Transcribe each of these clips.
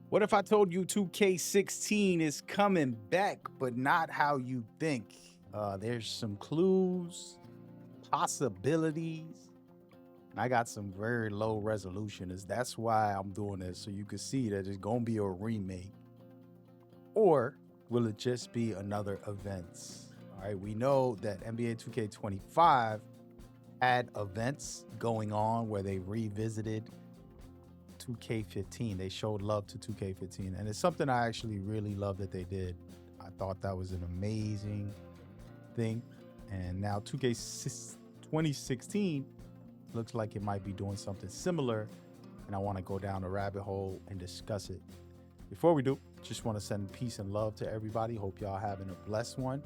What if I told you 2K16 is coming back, but not how you think? There's some clues, possibilities. And I got some very low resolution. That's why I'm doing this, so you can see that it's gonna be a remake. Or will it just be another event? All right, we know that NBA 2K25 had events going on where they revisited 2K15. They showed love to 2K15, and it's something I actually really love that they did. I thought that was an amazing thing. And now 2K 2016 looks like it might be doing something similar, and I want to go down a rabbit hole and discuss it. Before we do, just want to send peace and love to everybody. Hope y'all having a blessed one.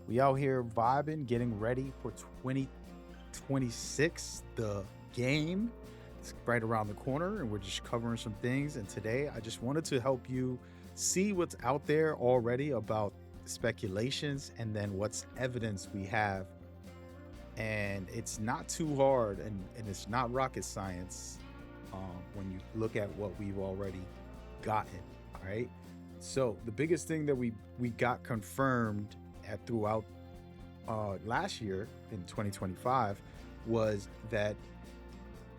We out here vibing, getting ready for 2026, the game. It's right around the corner, and we're just covering some things. And today I just wanted to help you see what's out there already about speculations and then what's evidence we have. And it's not too hard, and it's not rocket science when you look at what we've already gotten. All right. So the biggest thing that we got confirmed throughout last year in 2025 was that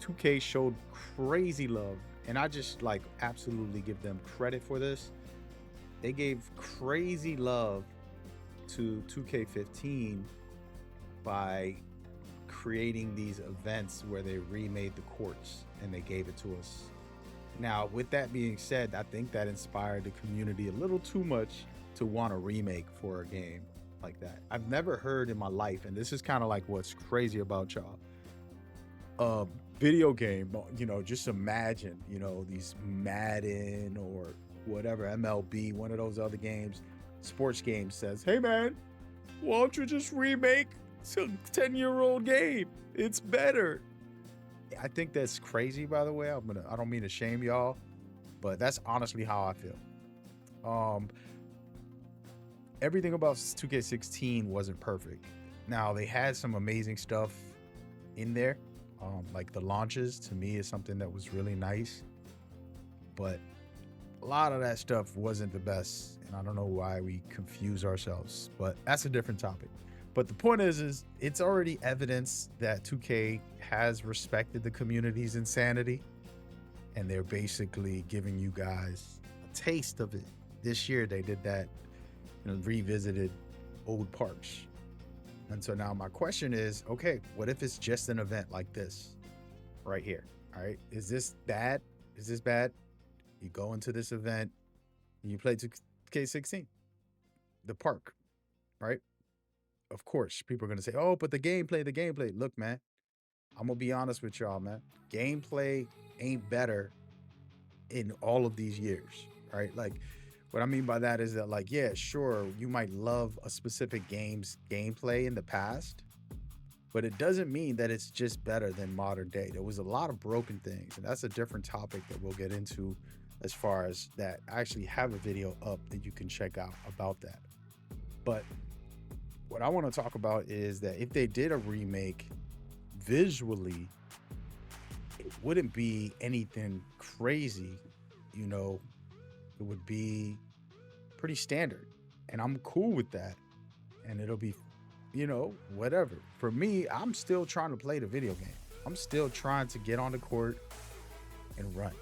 2K showed crazy love, and I just like absolutely give them credit for this. They gave crazy love to 2K15 by creating these events where they remade the courts and they gave it to us. Now, with that being said, I think that inspired the community a little too much to want a remake for a game like that. I've never heard in my life, and this is kind of like what's crazy about y'all. Video game, just imagine, these Madden or whatever, MLB, one of those other games, sports games says, hey man, why don't you just remake a 10-year-old game? It's better. I think that's crazy, by the way. I don't mean to shame y'all, but that's honestly how I feel. Everything about 2K16 wasn't perfect. Now, they had some amazing stuff in there. Like the launches, to me, is something that was really nice, but a lot of that stuff wasn't the best, and I don't know why we confuse ourselves, but that's a different topic. But the point is it's already evidence that 2K has respected the community's insanity, and they're basically giving you guys a taste of it. This year they did that, revisited old parks. And so now my question is, okay, what if it's just an event like this right here? All right. Is this bad? Is this bad? You go into this event and you play 2K16, the park, right? Of course, people are going to say, oh, but the gameplay. Look, man, I'm going to be honest with y'all, man. Gameplay ain't better in all of these years, right? Like, what I mean by that is that, like, yeah, sure, you might love a specific game's gameplay in the past, but it doesn't mean that it's just better than modern day. There was a lot of broken things, and that's a different topic that we'll get into as far as that. I actually have a video up that you can check out about that. But what I want to talk about is that if they did a remake visually, it wouldn't be anything crazy, it would be pretty standard, and I'm cool with that, and it'll be, whatever. For me, I'm still trying to play the video game. I'm still trying to get on the court and run.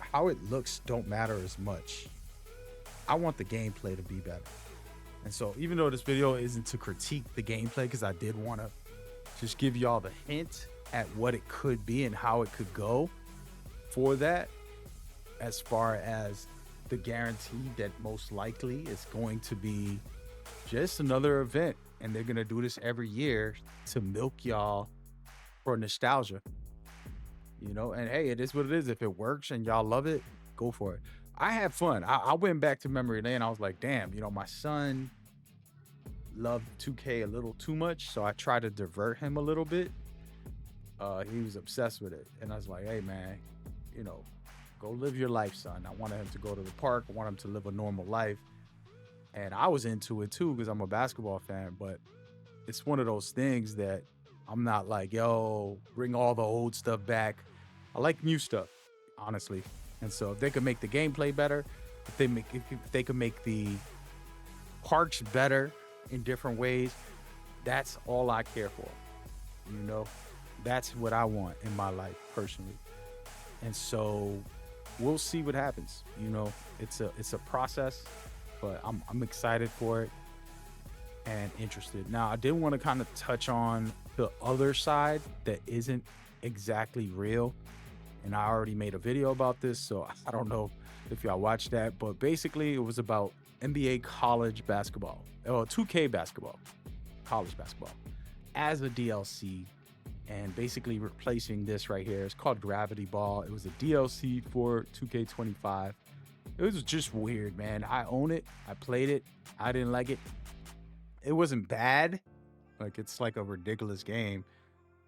How it looks don't matter as much. I want the gameplay to be better. And so even though this video isn't to critique the gameplay, because I did want to just give y'all the hint at what it could be and how it could go for that, as far as the guarantee that most likely it's going to be just another event, and they're going to do this every year to milk y'all for nostalgia, and hey, it is what it is. If it works and y'all love it, go for it. I had fun. I went back to memory lane. I was like, damn, my son loved 2K a little too much, so I tried to divert him a little bit. He was obsessed with it, and I was like, hey man, go live your life, son. I wanted him to go to the park. I want him to live a normal life. And I was into it too, because I'm a basketball fan, but it's one of those things that I'm not like, yo, bring all the old stuff back. I like new stuff, honestly. And so if they could make the gameplay better, if they could make the parks better in different ways, that's all I care for. You know, that's what I want in my life personally. And so we'll see what happens. You know, it's a process, but I'm excited for it and interested. Now, I did want to kind of touch on the other side that isn't exactly real. And I already made a video about this, so I don't know if y'all watched that, but basically it was about NBA college basketball, or 2K basketball, college basketball, as a DLC, and basically replacing this right here. It's called Gravity Ball. It was a DLC for 2K25. It was just weird, man. I own it. I played it. I didn't like it. It wasn't bad. Like, it's like a ridiculous game.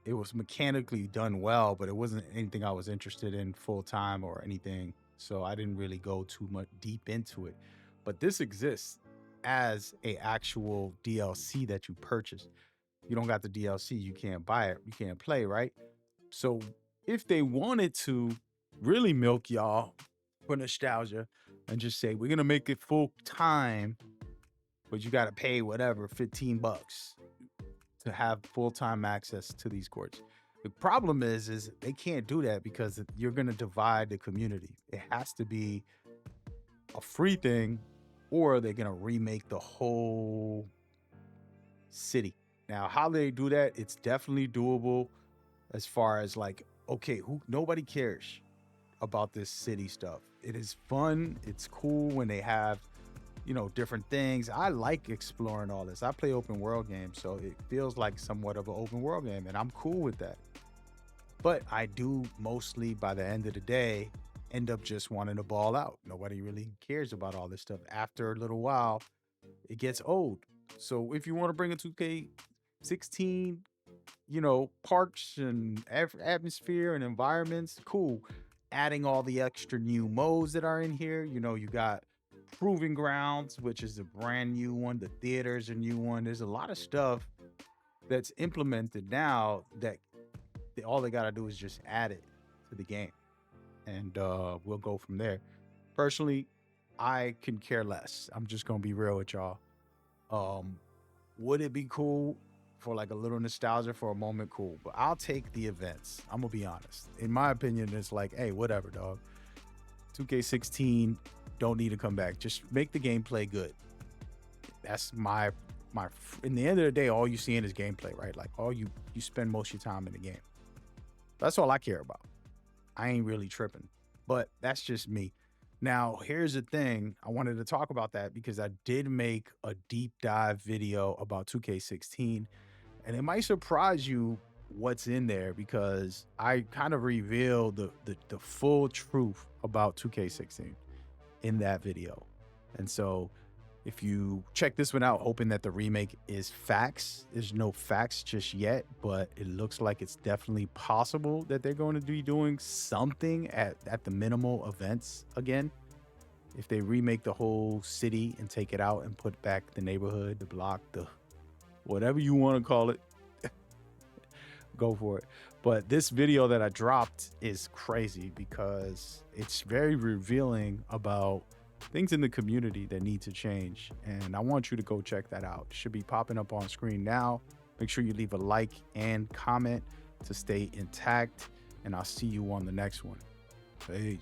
It was mechanically done well, but it wasn't anything I was interested in full time or anything. So I didn't really go too much deep into it. But this exists as a actual DLC that you purchase. You don't got the DLC, you can't buy it, you can't play, right? So if they wanted to really milk y'all for nostalgia and just say, we're going to make it full time, but you got to pay whatever, $15 to have full-time access to these courts. The problem is they can't do that because you're going to divide the community. It has to be a free thing, or they're going to remake the whole city. Now, how they do that, it's definitely doable as far as like, okay, nobody cares about this city stuff. It is fun. It's cool when they have, you know, different things. I like exploring all this. I play open world games, so it feels like somewhat of an open world game, and I'm cool with that. But I do mostly, by the end of the day, end up just wanting to ball out. Nobody really cares about all this stuff. After a little while, it gets old. So if you want to bring a 2K16, you know, parks and atmosphere and environments, cool. Adding all the extra new modes that are in here. You know, you got Proving Grounds, which is a brand new one. The theater's a new one. There's a lot of stuff that's implemented now that all they got to do is just add it to the game. And we'll go from there. Personally, I can care less. I'm just going to be real with y'all. Would it be cool for like a little nostalgia for a moment? Cool. But I'll take the events. I'm going to be honest. In my opinion, it's like, hey, whatever, dog. 2K16 don't need to come back. Just make the gameplay good. That's my in the end of the day, all you seeing is gameplay, right? Like all you spend most of your time in the game. That's all I care about. I ain't really tripping, but that's just me. Now, here's the thing. I wanted to talk about that because I did make a deep dive video about 2K16, and it might surprise you what's in there because I kind of revealed the full truth about 2K16 in that video. And so if you check this one out, hoping that the remake is facts, there's no facts just yet, but it looks like it's definitely possible that they're going to be doing something at the minimal events again. If they remake the whole city and take it out and put back the neighborhood, the block, the whatever you want to call it, go for it. But this video that I dropped is crazy because it's very revealing about things in the community that need to change. And I want you to go check that out. It should be popping up on screen now. Make sure you leave a like and comment to stay intact. And I'll see you on the next one. Peace.